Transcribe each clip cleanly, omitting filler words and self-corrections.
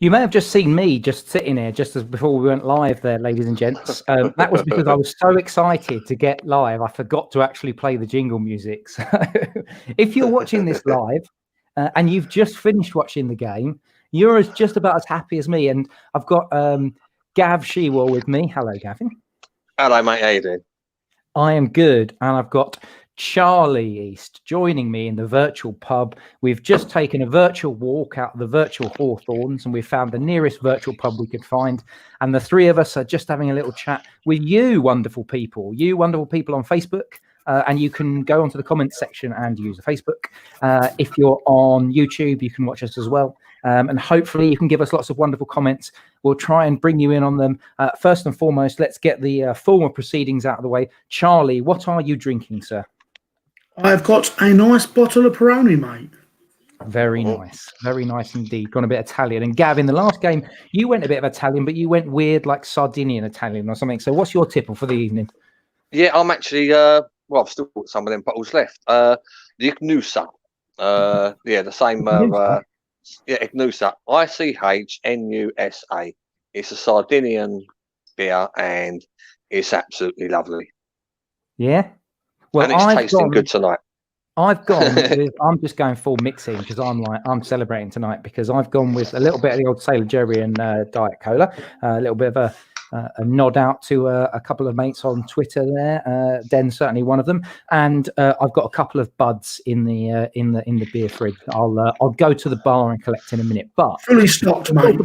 You may have just seen me just sitting here just as before we went live there, ladies and gents. That was because I was so excited to get live, I forgot to actually play the jingle music. So if you're watching this live and you've just finished watching the game, you're just about as happy as me. And I've got Gav Shewell with me. Hello, Gavin. Hello, mate. How you doing? I am good. And I've got Charlie East joining me in the virtual pub. We've just taken a virtual walk out of the virtual Hawthorns and we've found the nearest virtual pub we could find. And the three of us are just having a little chat with you wonderful people on Facebook. And you can go onto the comments section and use the Facebook. If you're on YouTube, you can watch us as well. And hopefully you can give us lots of wonderful comments. We'll try and bring you in on them. First and foremost, let's get the formal proceedings out of the way. Charlie, what are you drinking, sir? I've got a nice bottle of Peroni, mate. Very nice indeed. Gone a bit Italian. And Gav, in the last game, you went a bit of Italian, but you went weird, like Sardinian Italian or something. So what's your tipple for the evening? Yeah, I'm actually, I've still got some of them bottles left. The Ignusa. The same, Ignusa. ICHNUSA. It's a Sardinian beer and it's absolutely lovely. Yeah? Well, and it's tasting good tonight. I've gone with, I'm just going full mixing because I'm celebrating tonight because I've gone with a little bit of the old Sailor Jerry and Diet Cola, a little bit of a nod out to a couple of mates on Twitter there. Den's certainly one of them, and I've got a couple of buds in the beer fridge. I'll go to the bar and collect in a minute. But fully stocked, mate.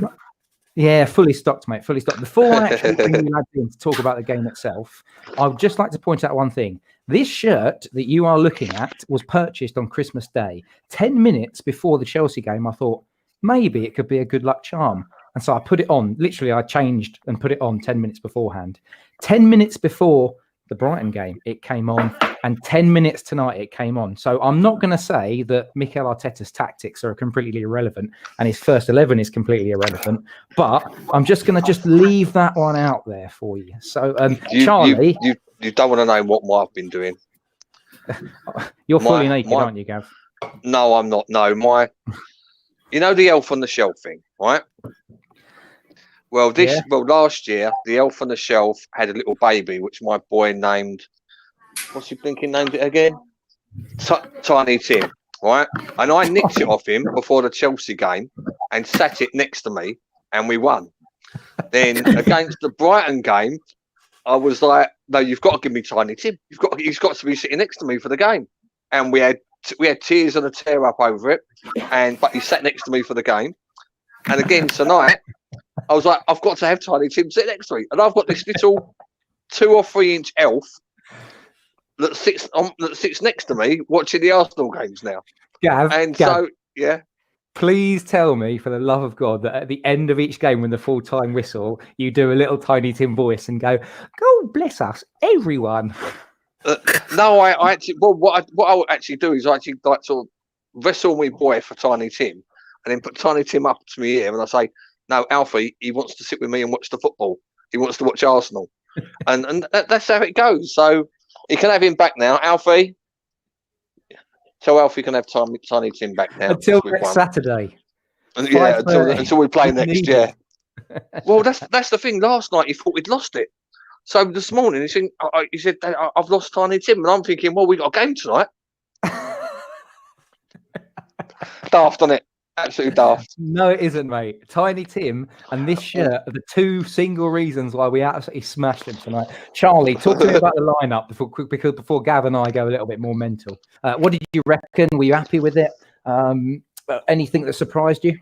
Yeah, fully stocked, mate. Fully stocked. Before I actually bring you lads in to talk about the game itself, I would just like to point out one thing. This shirt that you are looking at was purchased on Christmas Day. 10 minutes before the Chelsea game, I thought maybe it could be a good luck charm. And so I put it on. Literally, I changed and put it on 10 minutes beforehand. 10 minutes before the Brighton game, it came on. And 10 minutes tonight, it came on. So I'm not going to say that Mikel Arteta's tactics are completely irrelevant and his first 11 is completely irrelevant. But I'm just going to leave that one out there for you. So, Charlie... You don't want to know what I've been doing. You're fully naked, aren't you, Gav? No, I'm not. No, you know the elf on the shelf thing, right? Well, last year the elf on the shelf had a little baby, which my boy named. What's he thinking? Named it again? Tiny Tim, right? And I nicked it off him before the Chelsea game and sat it next to me, and we won. Then against the Brighton game, I was like, no, you've got to give me Tiny Tim. He's got to be sitting next to me for the game. And we had tears and a tear up over it. But he sat next to me for the game. And again tonight, I was like, I've got to have Tiny Tim sit next to me. And I've got this little 2 or 3 inch elf that sits next to me watching the Arsenal games now. Gav, so, yeah. Please tell me, for the love of God, that at the end of each game, when the full-time whistle, you do a little Tiny Tim voice and go, "God bless us, everyone." No, I actually. Well, what I actually do is I actually like sort of wrestle my boy for Tiny Tim, and then put Tiny Tim up to me here, and I say, "No, Alfie, he wants to sit with me and watch the football. He wants to watch Arsenal," and that's how it goes. So you can have him back now, Alfie. So Alfie can have Tiny Tim back now until next Saturday. And yeah, until we play next year. Well, that's the thing. Last night he thought we'd lost it. So this morning he said, "I've lost Tiny Tim," and I'm thinking, well, we got a game tonight. Daft on it. Absolutely daft. No, it isn't, mate. Tiny Tim and this shirt are the 2 single reasons why we absolutely smashed him tonight. Charlie, talk to me about the lineup before Gav and I go a little bit more mental. What did you reckon? Were you happy with it? Anything that surprised you?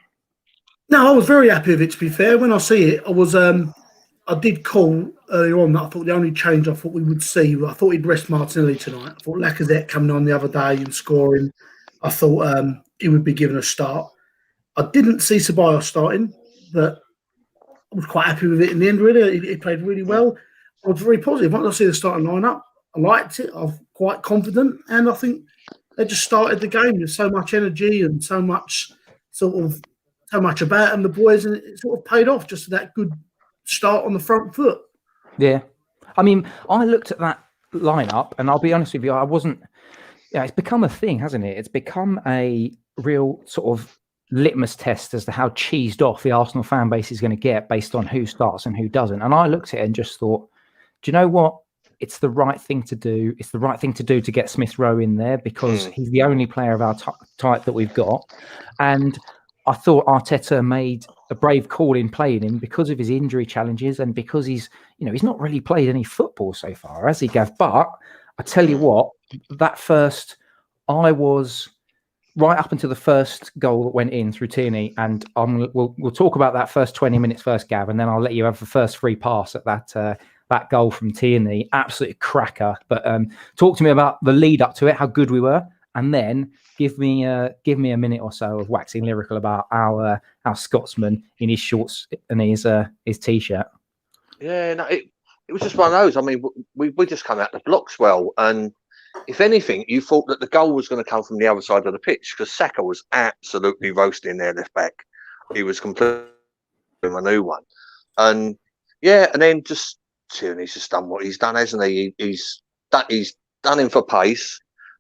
No, I was very happy with it, to be fair. When I see it, I did call earlier on that I thought the only change I thought we would see, I thought he'd rest Martinelli tonight. I thought Lacazette coming on the other day and scoring, I thought he would be given a start. I didn't see Ceballos starting, but I was quite happy with it in the end, really. He played really well. I was very positive. Once I see the starting lineup, I liked it. I'm quite confident, and I think they just started the game. There's so much energy and so much about them, the boys, and it sort of paid off just that good start on the front foot. Yeah. I mean, I looked at that lineup, and I'll be honest with you, I wasn't... Yeah, it's become a thing, hasn't it? It's become a real sort of litmus test as to how cheesed off the Arsenal fan base is going to get based on who starts and who doesn't. And I looked at it and just thought, do you know what? It's the right thing to do. It's the right thing to do to get Smith Rowe in there because he's the only player of our type that we've got. And I thought Arteta made a brave call in playing him because of his injury challenges and because he's not really played any football so far, has he, Gav? But I tell you what, I was right up until the first goal that went in through Tierney, and we'll talk about that first 20 minutes first, Gav, and then I'll let you have the first free pass at that goal from Tierney. Absolute cracker. But talk to me about the lead up to it, how good we were, and then give me a minute or so of waxing lyrical about our Scotsman in his shorts and his t-shirt. Yeah, no, it was just one of those. I mean, we just come out the blocks well, and if anything, you thought that the goal was going to come from the other side of the pitch because Saka was absolutely roasting their left back. He was completely a new one, and then just Tierney's just done what he's done, hasn't he? He's done him for pace.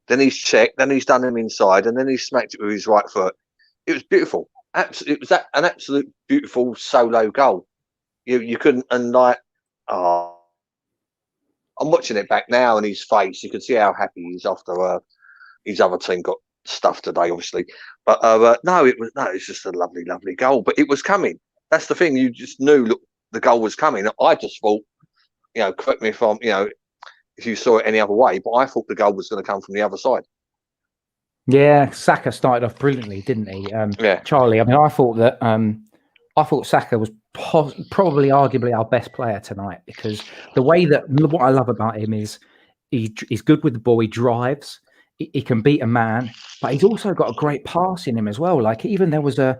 Then he's checked. Then he's done him inside, and then he smacked it with his right foot. It was beautiful. It was an absolute beautiful solo goal. You couldn't, and I'm watching it back now, and his face, you could see how happy he is after his other team got stuffed today, obviously. But no, it was just a lovely, lovely goal. But it was coming. That's the thing. You just knew, look, the goal was coming. I just thought, correct me if I'm, if you saw it any other way, but I thought the goal was going to come from the other side. Yeah, Saka started off brilliantly, didn't he? Charlie, I mean, I thought Saka was probably arguably our best player tonight because the way that what I love about him is he's good with the ball, he drives, he can beat a man, but he's also got a great pass in him as well. Like even there was a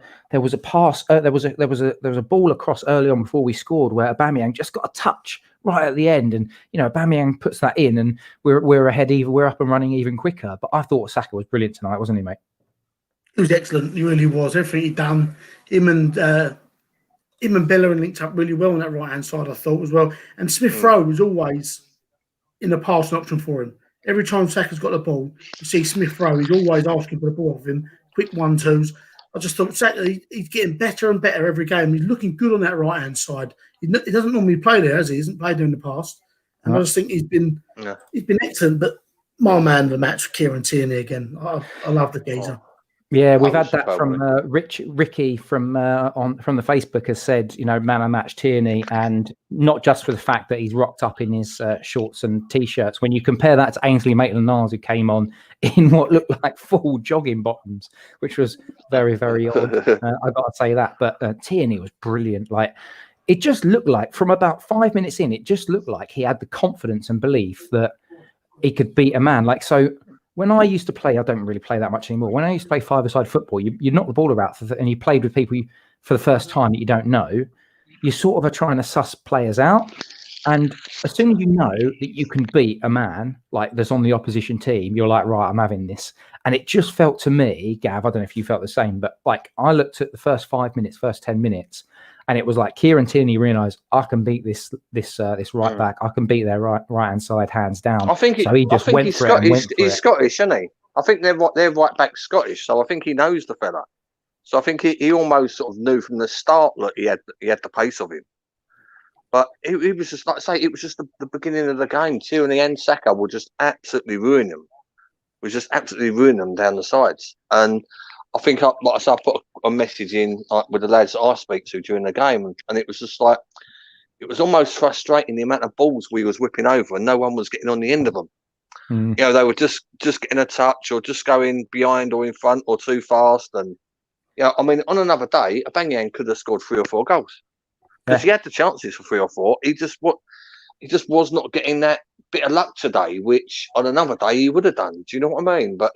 pass, there was a ball across early on before we scored where Aubameyang just got a touch right at the end, and Aubameyang puts that in, and we're ahead, we're up and running even quicker. But I thought Saka was brilliant tonight, wasn't he, mate? He was excellent. He really was. Everything he'd done, him and Bellerin linked up really well on that right hand side, I thought as well. And Smith Rowe was always in the passing option for him. Every time Saka's got the ball, you see Smith Rowe. He's always asking for the ball off him, quick 1-2s. I just thought Saka, he's getting better and better every game. He's looking good on that right hand side. He doesn't normally play there, has he? He hasn't played there in the past. And I just think he's been excellent. But my man of the match, Kieran Tierney again. I love the geezer. Yeah, we've had that from Ricky from the Facebook has said, man of the match Tierney, and not just for the fact that he's rocked up in his shorts and t-shirts. When you compare that to Ainsley Maitland-Niles, who came on in what looked like full jogging bottoms, which was very, very odd. I got to say that. But Tierney was brilliant. Like, it just looked like from about 5 minutes in, it just looked like he had the confidence and belief that he could beat a man. Like, so when I used to play, I don't really play that much anymore. When I used to play five-a-side football, you knock the ball about and you played with people for the first time that you don't know, you sort of are trying to suss players out. And as soon as you know that you can beat a man like that's on the opposition team, you're like, right, I'm having this. And it just felt to me, Gav, I don't know if you felt the same, but like I looked at the first 5 minutes, first 10 minutes, and it was like Kieran Tierney realised I can beat this right back. I can beat their right hand side hands down. I think so he just went for it. He's Scottish, isn't he? I think their right back's Scottish, so I think he knows the fella. So I think he almost sort of knew from the start that he had the pace of him. But it was just, like I say, it was just the beginning of the game. Tierney and Saka were just absolutely ruining them. We just absolutely ruining them down the sides. And I think, like I said, I put a message in with the lads that I speak to during the game, and it was just like, it was almost frustrating the amount of balls we was whipping over, and no one was getting on the end of them. They were just getting a touch, or just going behind or in front, or too fast. And I mean, on another day, Aubameyang could have scored 3 or 4 goals because he had the chances for 3 or 4. He just was not getting that bit of luck today, which on another day he would have done. Do you know what I mean? But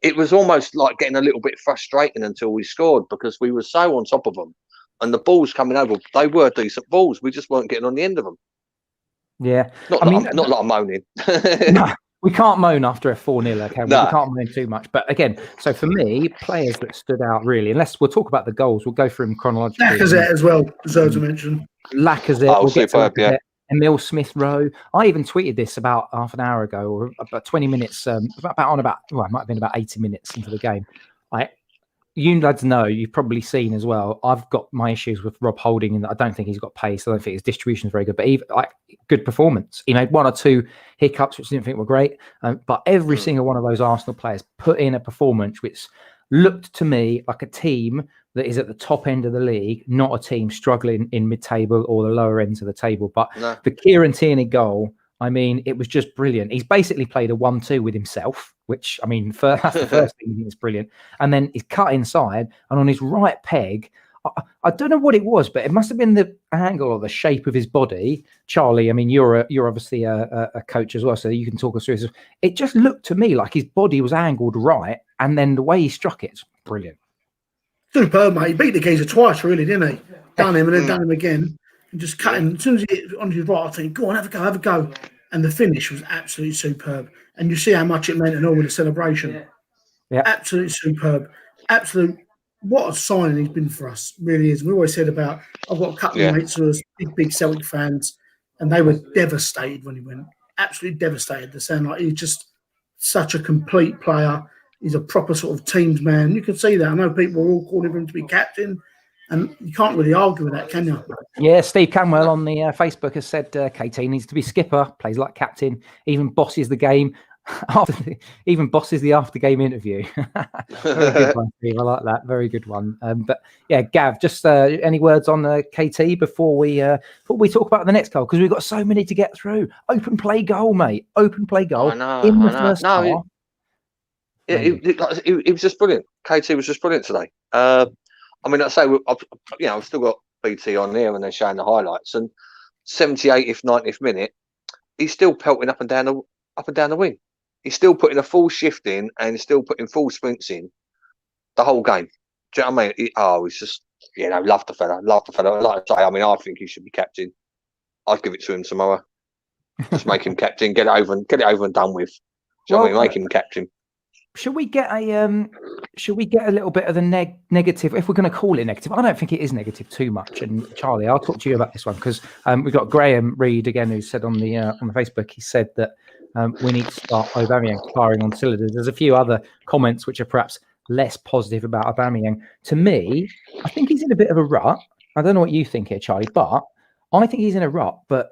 it was almost like getting a little bit frustrating until we scored, because we were so on top of them, and the balls coming over, they were decent balls. We just weren't getting on the end of them. Yeah, not like I'm moaning. No, we can't moan after a 4-0. Okay, we can't moan too much. But again, so for me, players that stood out really, unless we'll talk about the goals, we'll go through them chronologically. Lacazette as well deserves a mention. Lacazette, we'll get to Lacazette. Yeah. Emil Smith Rowe. I even tweeted this about half an hour ago, or about 20 minutes. It might have been about 80 minutes into the game. you lads know, you've probably seen as well, I've got my issues with Rob Holding in that I don't think he's got pace. I don't think his distribution is very good, but even like good performance. He made 1 or 2 hiccups, which I didn't think were great. But every single one of those Arsenal players put in a performance which looked to me like a team that is at the top end of the league, not a team struggling in mid-table or the lower ends of the table. But the Kieran Tierney goal, I mean, it was just brilliant. He's basically played a 1-2 with himself, which, I mean, that's the first thing that's brilliant. And then he's cut inside, and on his right peg, I don't know what it was, but it must have been the angle or the shape of his body. Charlie, I mean, you're obviously a coach as well, so you can talk us through this. It just looked to me like his body was angled right, and then the way he struck it's brilliant. Superb, mate. He beat the geezer twice, really, didn't he? Done him and then done him again. And just cut him. As soon as he hit on his right, I think, go on, have a go. And the finish was absolutely superb. And you see how much it meant and all with the celebration. Yeah. Absolutely superb. Absolute. What a signing he's been for us, really is. We always said about, I've got a couple of mates who are big Celtic fans, and they were devastated when he went. Absolutely devastated. They sound like he's just such a complete player. He's a proper sort of teams man. You can see that. I know people are all calling for him to be captain, and you can't really argue with that, can you? Yeah, Steve Canwell on the Facebook has said KT needs to be skipper, plays like captain, even bosses the game, even bosses the after-game interview. Very good one, Steve. I like that. Very good one. But yeah, Gav, just any words on KT before we talk about the next goal? Because we've got so many to get through. Open play goal, mate. Open play goal in the first half. It was just brilliant. KT was just brilliant today. I mean, like I say, I've still got BT on there and they're showing the highlights. And 78th, 90th minute, he's still pelting up and down the wing. He's still putting a full shift in and he's still putting full sprints in the whole game. Do you know what I mean? He's just, love the fella. Like I say, I mean, I think he should be captain. I'd give it to him tomorrow. Just make him captain. Get it over and done with. Do you know what I mean? Make him captain. Should we get a little bit of the negative, if we're going to call it negative? I don't think it is negative too much. And Charlie, I'll talk to you about this one because we've got Graham Reed again who said on the Facebook, he said that we need to start Aubameyang firing on cylinders. There's a few other comments which are perhaps less positive about Aubameyang. To me, I think he's in a bit of a rut. I don't know what you think here, Charlie, but I think he's in a rut. But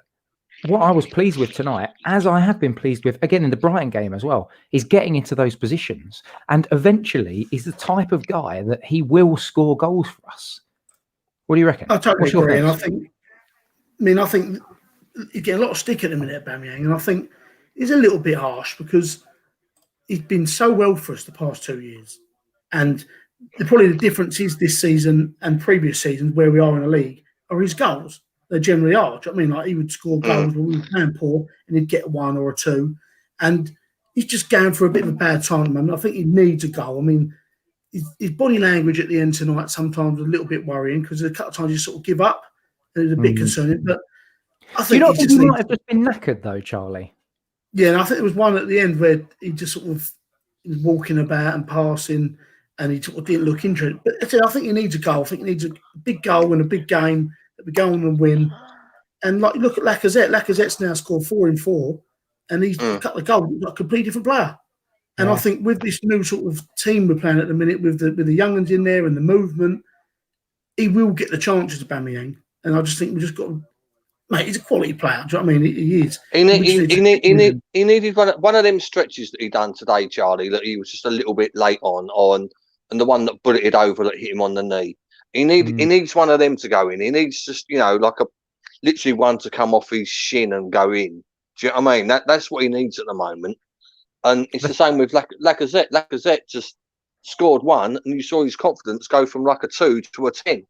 what I was pleased with tonight, as I have been pleased with, again, in the Brighton game as well, is getting into those positions. And eventually, he's the type of guy that he will score goals for us. What do you reckon? I totally agree. And I think he's getting a lot of stick at the minute, Aubameyang. And I think he's a little bit harsh because he's been so well for us the past 2 years. And probably the difference is this season and previous seasons where we are in the league are his goals. They generally are. Do you know what I mean? Like he would score goals when we were playing poor and he'd get 1 or 2. And he's just going for a bit of a bad time at the moment. I think he needs a goal. I mean, his body language at the end tonight sometimes a little bit worrying because a couple of times you sort of give up and it's a bit concerning. But I think he might have just been knackered though, Charlie. Yeah, and I think there was one at the end where he just sort of was walking about and passing and he sort of didn't look interested. But I think he needs a goal. I think he needs a big goal in a big game that we go on and win. And like look at Lacazette. Lacazette's now scored 4 in 4 and he's a couple of goals. He's like a completely different player. And I think with this new sort of team we're playing at the minute, with the young ones in there and the movement, he will get the chances of Aubameyang. And I just think we just got to, mate, he's a quality player. Do you know what I mean? He is. He needed one of them stretches that he done today, Charlie, that he was just a little bit late on, and the one that bulleted over that hit him on the knee. He needs one of them to go in. He needs just, like literally one to come off his shin and go in. Do you know what I mean? That's what he needs at the moment. And it's the same with Lacazette. Lacazette just scored 1 and you saw his confidence go from like a 2 to a 10.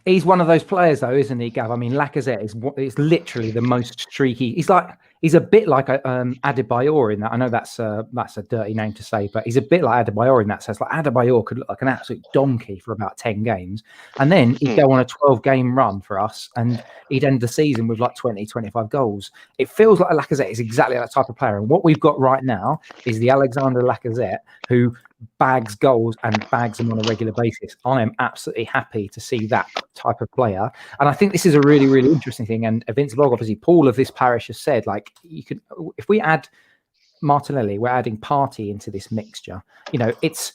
He's one of those players, though, isn't he, Gav? I mean, Lacazette is literally the most streaky. He's a bit like Adebayor in that. I know that's a dirty name to say, but he's a bit like Adebayor in that sense. Like Adebayor could look like an absolute donkey for about 10 games, and then he'd go on a 12-game run for us, and he'd end the season with like 20, 25 goals. It feels like Lacazette is exactly that type of player, and what we've got right now is the Alexander Lacazette who bags goals and bags them on a regular basis. I am absolutely happy to see that type of player. And I think this is a really, really interesting thing. And Vince Blog, obviously, Paul of this parish has said, like, you could, if we add Martinelli, we're adding Partey into this mixture. You know, it's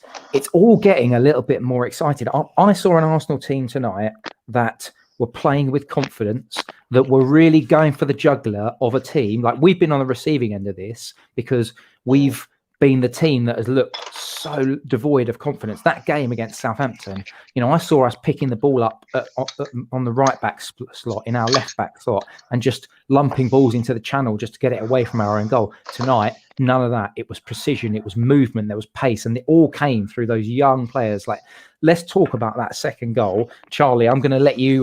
all getting a little bit more excited. I saw an Arsenal team tonight that were playing with confidence, that were really going for the jugular of a team. Like, we've been on the receiving end of this because we've been the team that has looked so devoid of confidence. That game against Southampton, you know, I saw us picking the ball up on the right back slot, in our left back slot, and just lumping balls into the channel just to get it away from our own goal. Tonight, none of that. It was precision, it was movement, there was pace, and it all came through those young players. Like, let's talk about that second goal, Charlie. I'm going to let you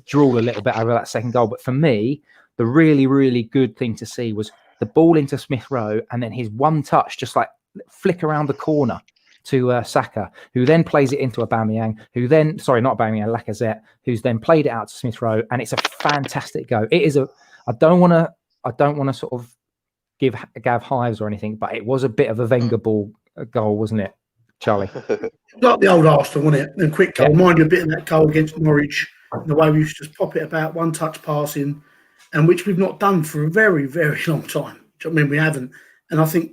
drool a little bit over that second goal. But for me, the really, really good thing to see was the ball into Smith Rowe, and then his one touch, just like flick around the corner to Saka, who then plays it into Aubameyang, Lacazette, who's then played it out to Smith Rowe, and it's a fantastic go. It is I don't want to sort of give Gav hives or anything, but it was a bit of a Wenger ball goal, wasn't it, Charlie? Like the old Arsenal, wasn't it? And quick goal. Yeah. Remind you a bit of that goal against Norwich, the way we used to just pop it about, one touch passing, and which we've not done for a very, very long time. Do you know what I mean? We haven't. And I think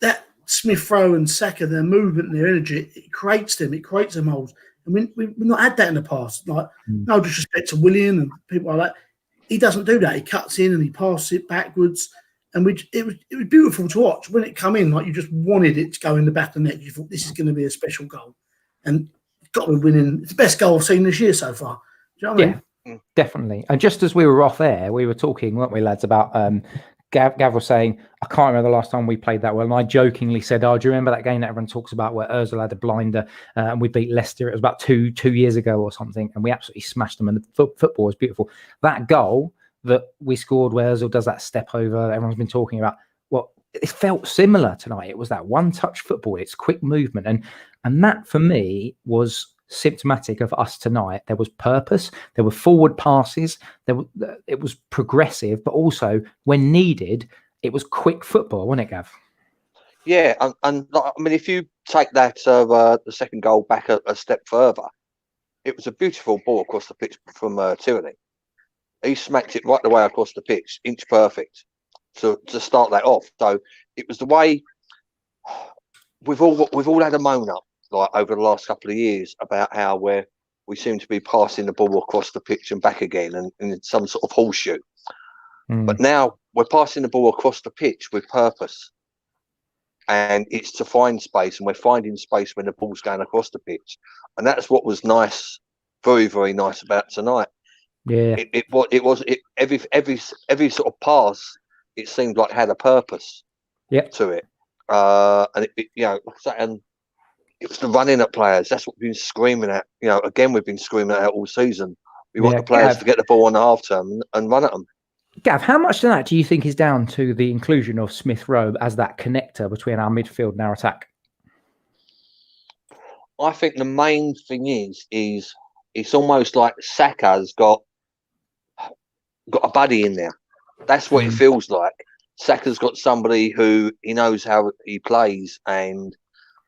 that Smith Rowe and Saka, their movement and their energy, it creates them holes. And we've not had that in the past. Like, no disrespect to Willian and people like that. He doesn't do that. He cuts in and he passes it backwards. And it was beautiful to watch. When it come in, like, you just wanted it to go in the back of the net. You thought, this is going to be a special goal. And it's got to be winning. It's the best goal I've seen this year so far. Do you know what I mean? Definitely. And just as we were off air, we were talking, weren't we, lads, about Gav was saying, I can't remember the last time we played that well. And I jokingly said, oh, do you remember that game that everyone talks about where Ozil had a blinder and we beat Leicester? It was about two years ago or something. And we absolutely smashed them. And the football was beautiful. That goal that we scored where Ozil does that step over, everyone's been talking about, well, it felt similar tonight. It was that one-touch football. It's quick movement. And that, for me, was symptomatic of us tonight. There was purpose, there were forward passes, it was progressive, but also when needed, it was quick football, wasn't it, Gav? Yeah, and I mean, if you take that the second goal back a step further, it was a beautiful ball across the pitch from Tierney. He smacked it right the way across the pitch, inch perfect, to start that off. So it was the way we've all had a moan up, like, over the last couple of years about how we seem to be passing the ball across the pitch and back again, and in some sort of horseshoe. But now we're passing the ball across the pitch with purpose, and it's to find space, and we're finding space when the ball's going across the pitch, and that's what was nice, very, very nice about tonight. Yeah, every sort of pass, it seemed like had a purpose. To it, and and it was the running at players. That's what we've been screaming at. You know, again, we've been screaming at all season. We want the players to get the ball on the half term and run at them. Gav, how much of that do you think is down to the inclusion of Smith Rowe as that connector between our midfield and our attack? I think the main thing is it's almost like Saka's got a buddy in there. That's what it feels like. Saka's got somebody who he knows how he plays, and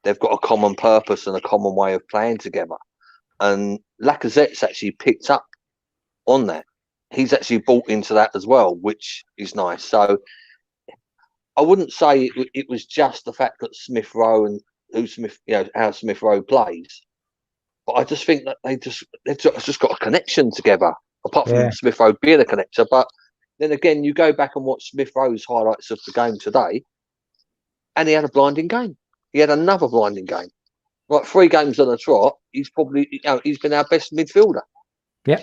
they've got a common purpose and a common way of playing together. And Lacazette's actually picked up on that. He's actually bought into that as well, which is nice. So I wouldn't say it was just the fact that Smith Rowe and how Smith Rowe plays, but I just think that they've just got a connection together, apart from Smith Rowe being a connector. But then again, you go back and watch Smith Rowe's highlights of the game today, and he had a blinding game. He had another blinding game. Like 3 games on a trot, he's probably, he's been our best midfielder. Yeah,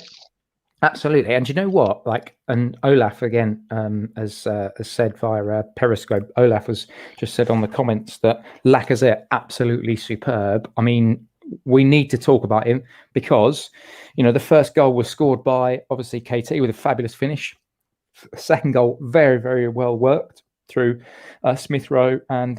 absolutely. And you know what? Like, and Olaf again, as said via Periscope, Olaf has just said on the comments that Lacazette absolutely superb. I mean, we need to talk about him because, the first goal was scored by obviously KT with a fabulous finish. The second goal, very, very well worked through Smith Rowe and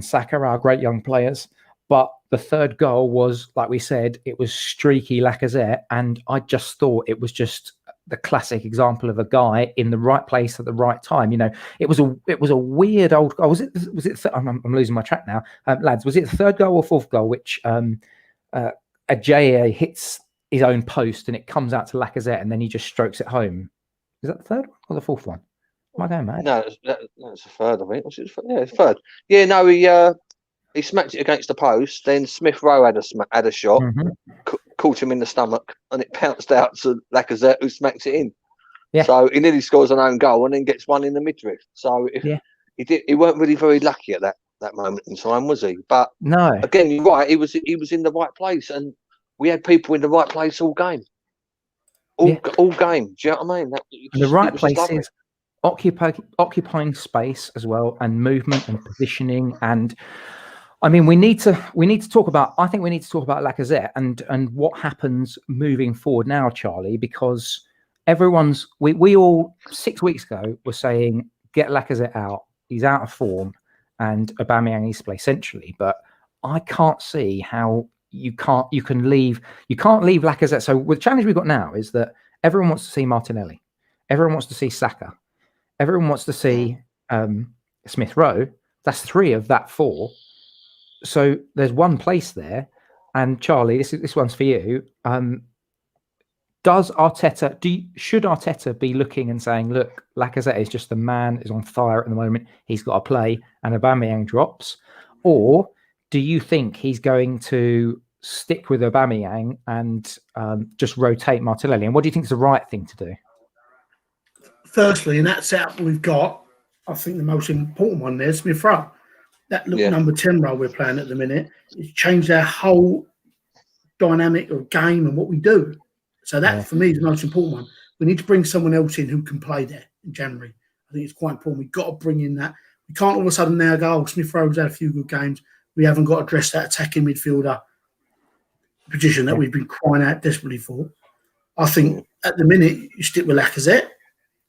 Saka, our great young players. But the third goal was, like we said, it was streaky Lacazette, and I just thought it was just the classic example of a guy in the right place at the right time. It was a weird old goal. Was it? I'm losing my track now, lads. Was it the third goal or fourth goal which Ajayi hits his own post and it comes out to Lacazette and then he just strokes it home? Is that the third one or the fourth one? Am I going mad? No, that's a third, I think. Yeah, it's third. Yeah, no, he smacked it against the post. Then Smith Rowe had a shot, caught him in the stomach, and it bounced out to Lacazette, who smacks it in. Yeah. So he nearly scores an own goal and then gets one in the midriff. So he weren't really very lucky at that moment in time, was he? But no, again, you're right. He was in the right place, and we had people in the right place all game. All game. Do you know what I mean? The right places, occupying space as well, and movement and positioning. And I mean, we need to talk about. I think we need to talk about Lacazette and what happens moving forward now, Charlie, because we all 6 weeks ago were saying get Lacazette out. He's out of form, and Aubameyang needs to play centrally. But I can't see how you can't leave Lacazette. So the challenge we've got now is that everyone wants to see Martinelli, everyone wants to see Saka, everyone wants to see Smith Rowe. That's 3 of that 4. So there's one place there. And Charlie, this one's for you. Should Arteta be looking and saying, look, Lacazette is just the man, is on fire at the moment, he's got to play, and Aubameyang drops? Or do you think he's going to stick with Aubameyang and just rotate Martinelli? And what do you think is the right thing to do? Firstly, in that setup we've got, I think the most important one there is Smith Rowe. That number 10 role we're playing at the minute, it's changed our whole dynamic of game and what we do. So that, for me, is the most important one. We need to bring someone else in who can play there in January. I think it's quite important. We've got to bring in that. We can't all of a sudden now go, Smith Rowe's had a few good games. We haven't got to address that attacking midfielder position that we've been crying out desperately for. I think at the minute, you stick with Lacazette.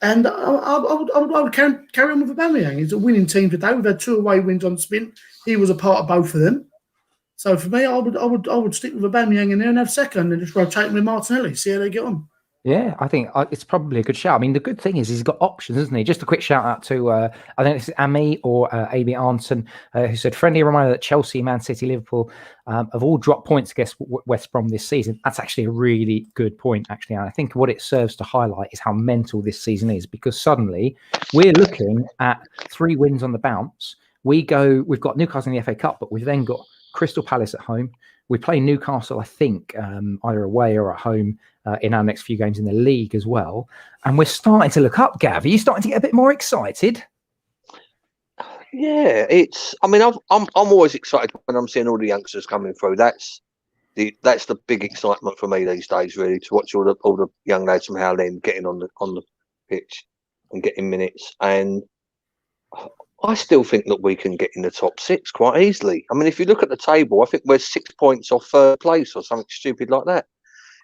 And I would carry on with Aubameyang. It's a winning team today. We've had 2 away wins on spin. He was a part of both of them. So for me, I would stick with Aubameyang in there and have second and just rotate with Martinelli. See how they get on. Yeah, I think it's probably a good shout. I mean, the good thing is he's got options, isn't he? Just a quick shout out to, I think it's Ami or AB Arnson, who said, friendly reminder that Chelsea, Man City, Liverpool have all dropped points against West Brom this season. That's actually a really good point, actually. And I think what it serves to highlight is how mental this season is, because suddenly we're looking at 3 wins on the bounce. We've got Newcastle in the FA Cup, but we've then got Crystal Palace at home. We play Newcastle, I think, either away or at home in our next few games in the league as well. And we're starting to look up, Gav. Are you starting to get a bit more excited? Yeah, I'm always excited when I'm seeing all the youngsters coming through. That's the big excitement for me these days, really, to watch all the young lads from Howland getting on the pitch and getting minutes. And I still think that we can get in the top 6 quite easily. I mean, if you look at the table, I think we're 6 points off 3rd place or something stupid like that.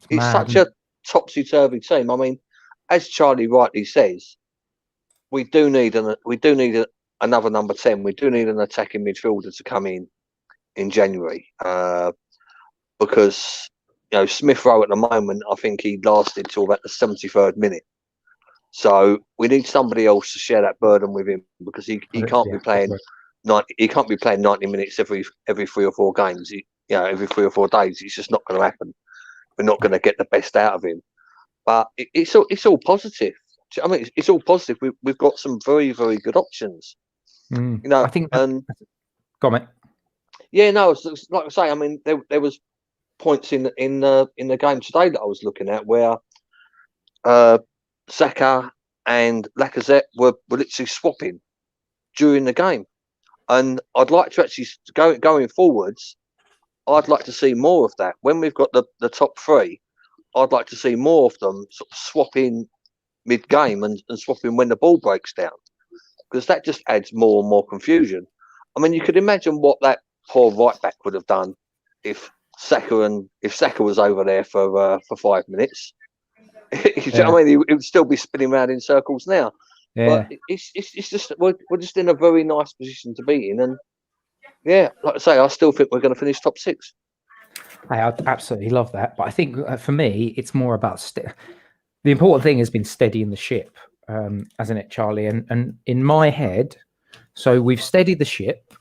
It's such a topsy-turvy team. I mean, as Charlie rightly says, we do need another number 10. We do need an attacking midfielder to come in January, because Smith Rowe at the moment, I think he lasted till about the 73rd minute. So we need somebody else to share that burden with him, because he can't be playing 90 minutes every 3 or 4 games. Every 3 or 4 days. It's just not going to happen. We're not going to get the best out of him. But it's all positive. I mean, it's all positive. We've got some very, very good options. I think. Go on, mate. Yeah, no. Like I say, I mean, there was points in the game today that I was looking at where Saka and Lacazette were literally swapping during the game, and I'd like to actually going forwards. I'd like to see more of that. When we've got the top 3, I'd like to see more of them sort of swapping mid-game and swapping when the ball breaks down, because that just adds more and more confusion. I mean, you could imagine what that poor right back would have done if Saka was over there for 5 minutes. I mean, he would still be spinning around in circles now. Yeah. But it's just we're just in a very nice position to be in, and yeah, like I say, I still think we're going to finish top 6. I absolutely love that, but I think for me, it's more about the important thing has been steadying the ship, hasn't it, Charlie? And in my head, so we've steadied the ship.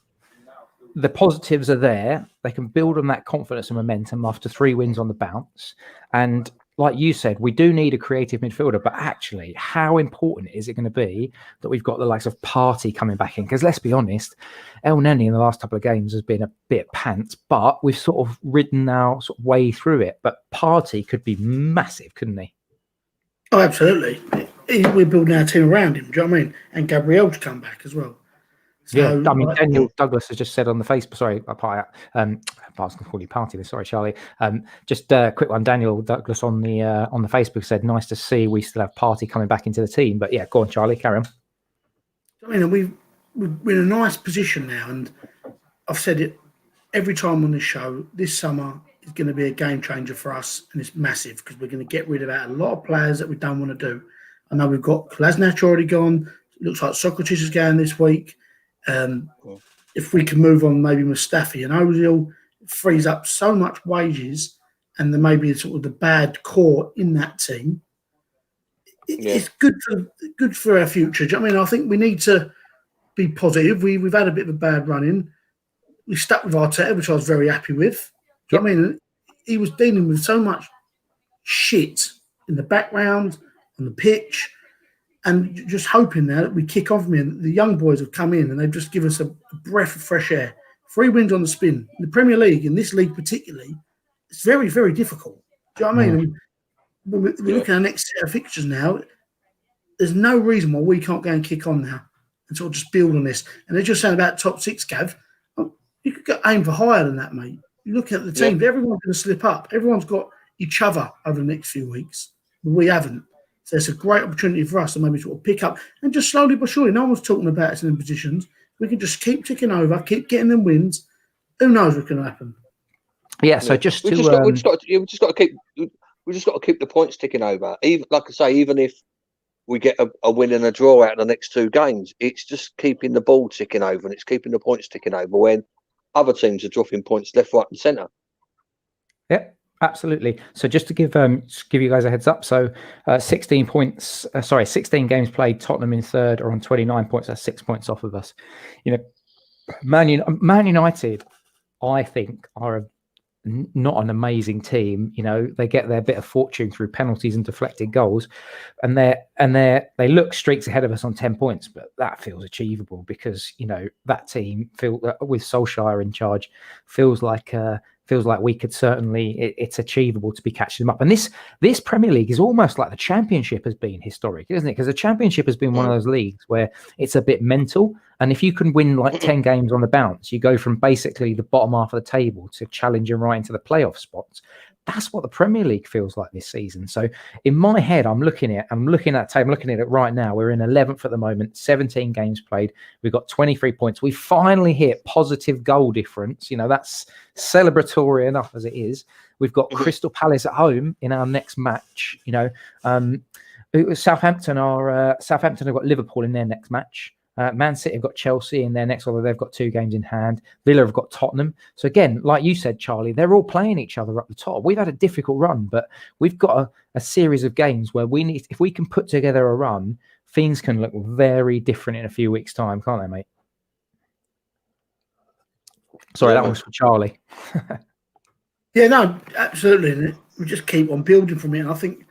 The positives are there. They can build on that confidence and momentum after 3 wins on the bounce. And like you said, we do need a creative midfielder, but actually, how important is it going to be that we've got the likes of Partey coming back in? Because let's be honest, El Neni in the last couple of games has been a bit pants, but we've sort of ridden our sort of way through it. But Partey could be massive, couldn't he? Oh, absolutely. We're building our team around him, do you know what I mean? And Gabriel to come back as well. So, Yeah, I mean, Daniel Douglas has just said on the Facebook, sorry, I was going to call you Party, sorry, Charlie. Just a quick one. Daniel Douglas on the Facebook said, nice to see we still have Partey coming back into the team. But yeah, go on, Charlie, carry on. I mean, we're in a nice position now, and I've said it every time on this show. This summer is going to be a game changer for us, and it's massive because we're going to get rid of a lot of players that we don't want to do. I know we've got Kolasinac already gone. It looks like Socrates is going this week. If we can move on, maybe Mustafi and Ozil, it frees up so much wages, and there may be sort of the bad core in that team. It's good for our future. Do you know what I mean? I think we need to be positive. We've had a bit of a bad run in. We stuck with Arteta, which I was very happy with. Do you know what I mean? He was dealing with so much shit in the background, on the pitch, and just hoping now that we kick off from here. The young boys have come in and they've just given us a breath of fresh air. 3 wins on the spin. In the Premier League, in this league particularly, it's very, very difficult. Do you know what I mean? We're looking at our next set of fixtures now. There's no reason why we can't go and kick on now and sort of just build on this. And they're just saying about top 6, Gav. You could aim for higher than that, mate. You look at the team, everyone's going to slip up. Everyone's got each other over the next few weeks. But we haven't. So it's a great opportunity for us to maybe sort of pick up and just slowly but surely. No one's talking about us in positions. We can just keep ticking over, keep getting them wins. Who knows what's going to happen? Yeah. So just we just got to keep the points ticking over. Even like I say, even if we get a win and a draw out of the next 2 games, it's just keeping the ball ticking over and it's keeping the points ticking over when other teams are dropping points left, right, and centre. Yeah. Absolutely. So just to give you guys a heads up, so 16 points. 16 games played. Tottenham in 3rd are on 29 points. That's 6 points off of us. You know, Man United, I think, are not an amazing team. You know, they get their bit of fortune through penalties and deflected goals, and they look streaks ahead of us on 10 points. But that feels achievable because that team with Solskjaer in charge feels like we could certainly, it's achievable to be catching them up. And this Premier League is almost like the Championship has been historic, isn't it? Because the Championship has been one of those leagues where it's a bit mental. And if you can win like 10 games on the bounce, you go from basically the bottom half of the table to challenging right into the playoff spots. That's what the Premier League feels like this season. So in my head, I'm looking at the table, I'm looking at it right now. We're in 11th at the moment, 17 games played. We've got 23 points. We finally hit positive goal difference. That's celebratory enough as it is. We've got Crystal Palace at home in our next match. Southampton have got Liverpool in their next match. Man City have got Chelsea in their next, although they've got 2 games in hand. Villa have got Tottenham. So again, like you said, Charlie, they're all playing each other up the top. We've had a difficult run, but we've got a series of games where if we can put together a run, things can look very different in a few weeks' time, can't they, mate? Sorry, that was for Charlie. Yeah, no, absolutely. We just keep on building from it. And I think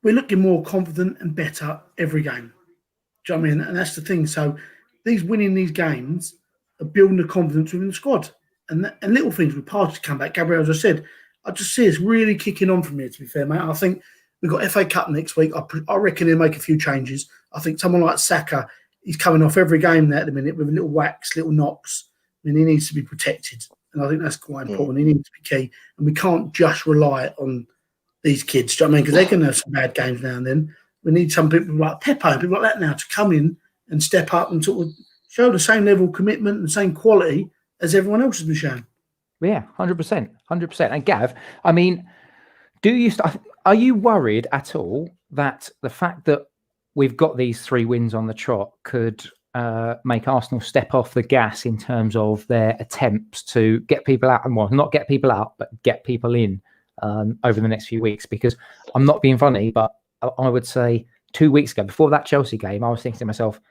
we're looking more confident and better every game. Do you know what I mean? And that's the thing. So winning these games are building the confidence within the squad. And little things with Partey to come back. Gabriel, as I said, I just see us really kicking on from here, to be fair, mate. I think we've got FA Cup next week. I reckon he'll make a few changes. I think someone like Saka, he's coming off every game there at the minute with little whacks, little knocks. I mean, he needs to be protected. And I think that's quite important. He needs to be key. And we can't just rely on these kids. Do you know what I mean? Because they're going to have some bad games now and then. We need some people like Pepe and people like that now to come in and step up and sort of show the same level of commitment and same quality as everyone else has been shown. Yeah, 100%. 100%. And Gav, I mean, are you worried at all that the fact that we've got these 3 wins on the trot could make Arsenal step off the gas in terms of their attempts to get people out, and not get people out, but get people in over the next few weeks? Because I'm not being funny, but I would say 2 weeks ago, before that Chelsea game, I was thinking to myself,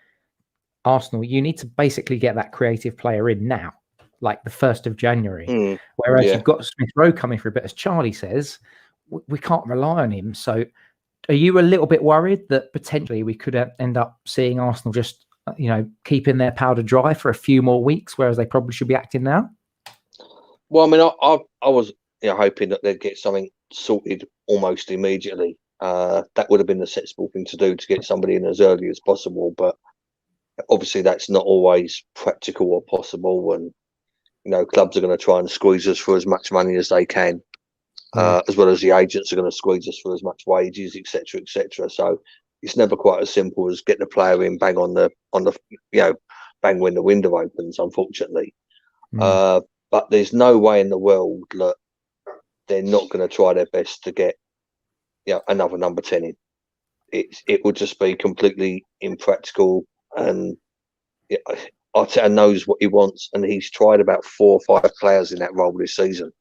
Arsenal, you need to basically get that creative player in now, like the 1st of January. Whereas you've got Smith Rowe coming through, but as Charlie says, we can't rely on him. So are you a little bit worried that potentially we could end up seeing Arsenal just, keeping their powder dry for a few more weeks, whereas they probably should be acting now? Well, I mean, I was hoping that they'd get something sorted almost immediately. That would have been the sensible thing to do, to get somebody in as early as possible. But obviously that's not always practical or possible. And, clubs are going to try and squeeze us for as much money as they can, as well as the agents are going to squeeze us for as much wages, etc., etc. So it's never quite as simple as get the player in, bang on the bang when the window opens, unfortunately. But there's no way in the world that they're not going to try their best to get another number 10 in. It would just be completely impractical. And Arteta knows what he wants, and he's tried about 4 or 5 players in that role this season.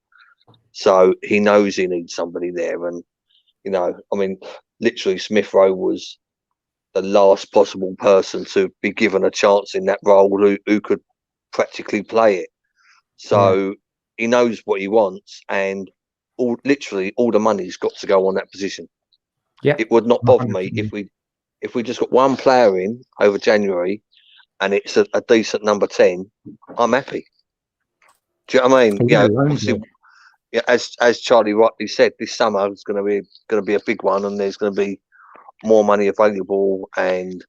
So he knows he needs somebody there. And, literally Smith Rowe was the last possible person to be given a chance in that role who could practically play it. So he knows what he wants, and literally all the money's got to go on that position. Yeah, it would not bother me if we just got one player in over January, and it's a decent number 10. I'm happy. Do you know what I mean? Obviously, as Charlie rightly said, this summer is going to be a big one, and there's going to be more money available and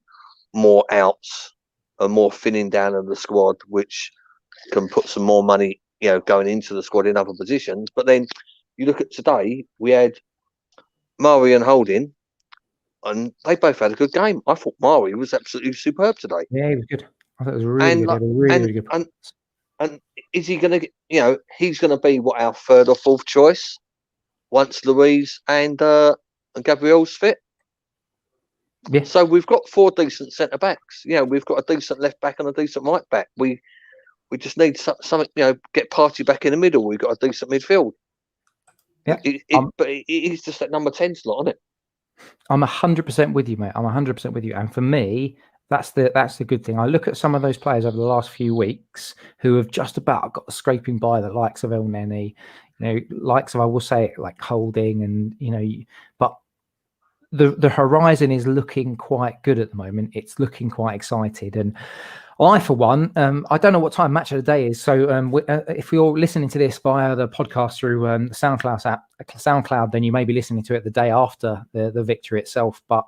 more outs and more thinning down of the squad, which can put some more money, going into the squad in other positions. But then you look at today, we had Murray and Holding, and they both had a good game. I thought Murray was absolutely superb today. Yeah, he was good. I thought it was really good. Really good. And is he going to, he's going to be our 3rd or 4th choice once Louise and Gabriel's fit. Yeah. So we've got 4 decent centre backs. We've got a decent left back and a decent right back. We just need something, get Party back in the middle. We've got a decent midfield. Yeah. But it's just that number 10 slot, isn't it? I'm 100% with you, mate. I'm 100% with you. And for me, that's the good thing. I look at some of those players over the last few weeks who have just about got the scraping by, the likes of El Neni, likes of, I will say it, like Holding, and but the horizon is looking quite good at the moment. It's looking quite excited. And I, for one, I don't know what time match of the day is. So if you're listening to this via the podcast through the SoundCloud, then you may be listening to it the day after the victory itself. But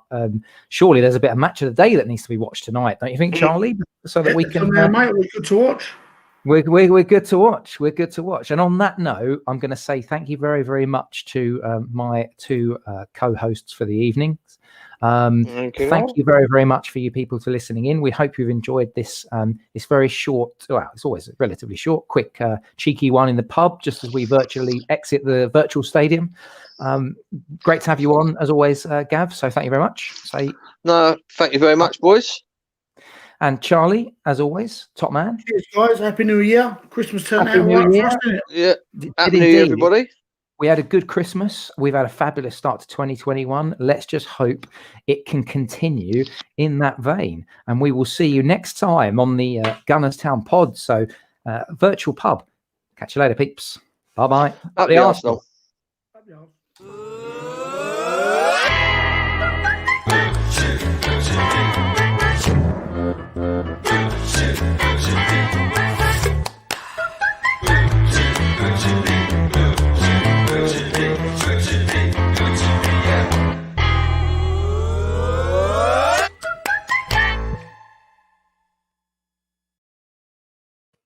surely there's a bit of match of the day that needs to be watched tonight, don't you think, Charlie? So that we can. Mate, we're good to watch. We're good to watch. We're good to watch. And on that note, I'm going to say thank you very, very much to my 2 co-hosts for the evenings. Thank you very, very much for you people to listening in. We hope you've enjoyed this very short, it's always a relatively short, quick, cheeky one in the pub, just as we virtually exit the virtual stadium. Great to have you on, as always, Gav. So thank you very much. No, thank you very much, boys. And Charlie, as always, top man. Cheers, guys. Happy New Year. Christmas turned out right for us, didn't it? Yeah. Happy New Year, everybody. We had a good Christmas. We've had a fabulous start to 2021. Let's just hope it can continue in that vein. And we will see you next time on the Gunners Town pod. So virtual pub. Catch you later, peeps. Bye-bye. Up the Arsenal. Up the Arsenal.